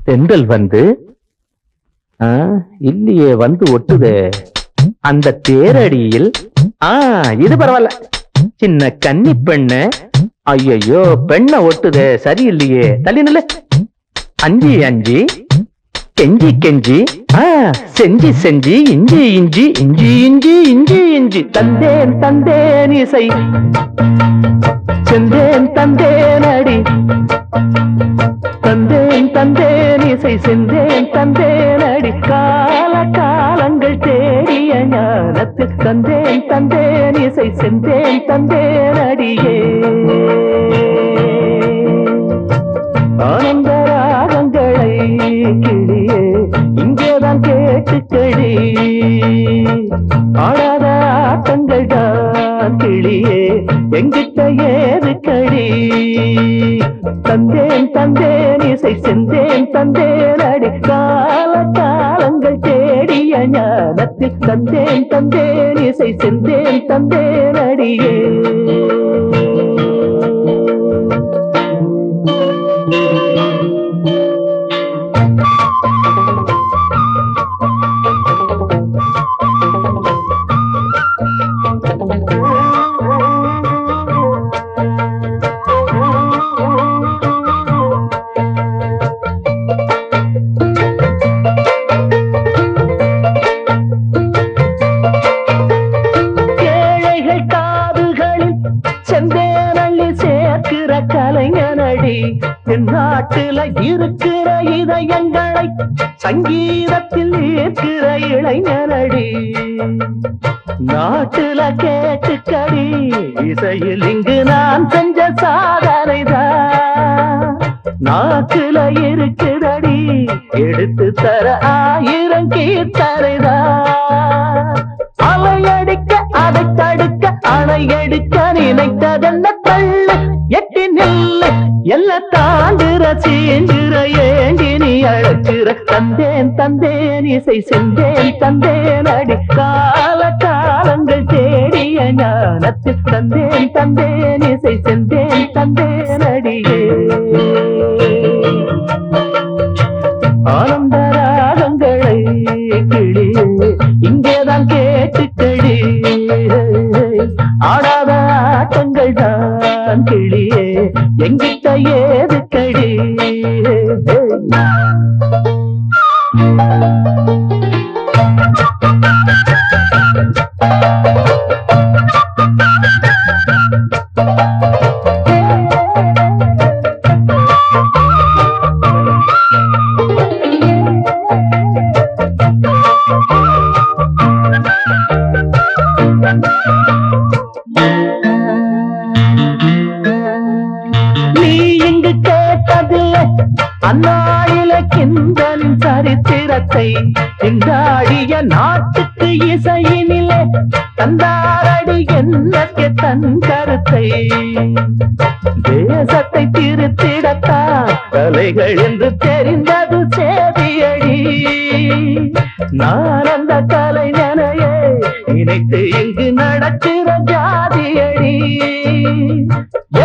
தென்றல் வந்து இல்லையே வந்து ஒட்டுதே அந்த தேரடியில். இது பரவாயில்ல. சின்ன கன்னி பெண்ணு. ஐயோ பெண்ண ஒட்டுதே சரியில்லையே. தள்ளி நில்லு. அஞ்சி அஞ்சி கெஞ்சி கெஞ்சி செஞ்சி செஞ்சி இஞ்சி இஞ்சி இஞ்சி இஞ்சி இஞ்சி இஞ்சி தந்தேன் தந்தேன் இசை செந்தேன் தந்தேன் அடி தந்தேன் தந்தேன் இசை செந்தேன் தந்தேன் அடி கால காலங்கள் தேடிய ஞானத்தில் தந்தேன் தந்தேன் இசை செந்தேன் தந்தேன் அடியே ஆனந்த ராகங்களை கிளியே இங்கேதான் கேட்டுக்கடி ஆடாத ஆட்டங்கள் தான் கிளியே எங்கிட்ட ஏது கடி தந்தேன் தந்தேன் இசை செந்தேன் தந்தேன் அடி கால காலங்கள் தேடிய ஞானத்தில் தந்தேன் தந்தேன் இசை செந்தேன் தந்தேன் அடியே நாட்டுல இருக்கிற இதயங்களை சங்கீதத்தில் இருக்கிற இளைஞனடி நாட்டுல கேட்டுக்கடி இசையில் இங்கு நான் செஞ்ச சாதனைதான் நாட்டுல இருக்குதடி எடுத்து தர 1000 கீர்த்தனைதான் அலையடிக்க அதை தடுக்க அணை எடுக்க நினைத்ததென்ன தள்ளு எட்டி நில்லு எல்லாம் தாண்டுற சீண்டுற ஏங்கி நீ அழைச்சுற தந்தேன் தந்தேன் இசை செந்தேன் தந்தேன் அடி கால காலங்கள் தேடிய ஞானத்தில் தந்தேன் தந்தேன் இசை செந்தேன் தந்தேன் அடியே ஆனந்த ராகங்களை கிளியே இங்கேதான் கேட்டுக்கடி ஆடாத ஆட்டங்கள் தான் கிளியே எங்கிட்ட ஏது கடி அந்நாளில கிந்தனின் சரித்திரத்தை திண்டாடிய நாட்டுக்கு இசையினிலே தந்தாரடி என்னಕ್ಕೆ தன் கருத்தை தேசத்தை திருத்திடத்தான் கலைகள் என்று தெரிந்தது சேதியடி நான் அந்த கலைஞனையே நினைத்து இங்கு நடக்கிற ஜாதியடி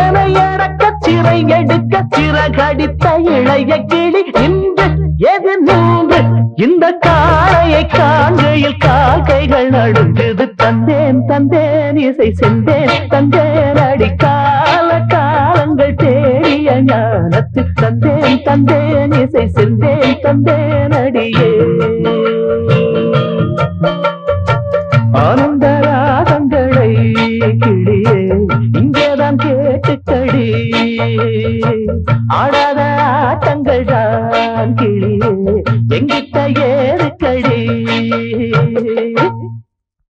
என எடக்க சிறை எடுக்க சிறகடித்த இளைய கிளி இன்று எது நின்று இந்த காளையை காண்கையில் காக்கைகள் நடுங்குது தந்தேன் தந்தேன் இசை செந்தேன் தந்தேன் அடி கால காலங்கள் தேடிய ஞானத்தில் தந்தேன் தந்தேன் இசை செந்தேன் தந்தேன் அடியே ஆனந்த ராகங்களை கிளியே இங்கேதான் கேட்டுக்கடி ஆடாத ஆட்டங்கள் தான் கிளியே எங்கிட்ட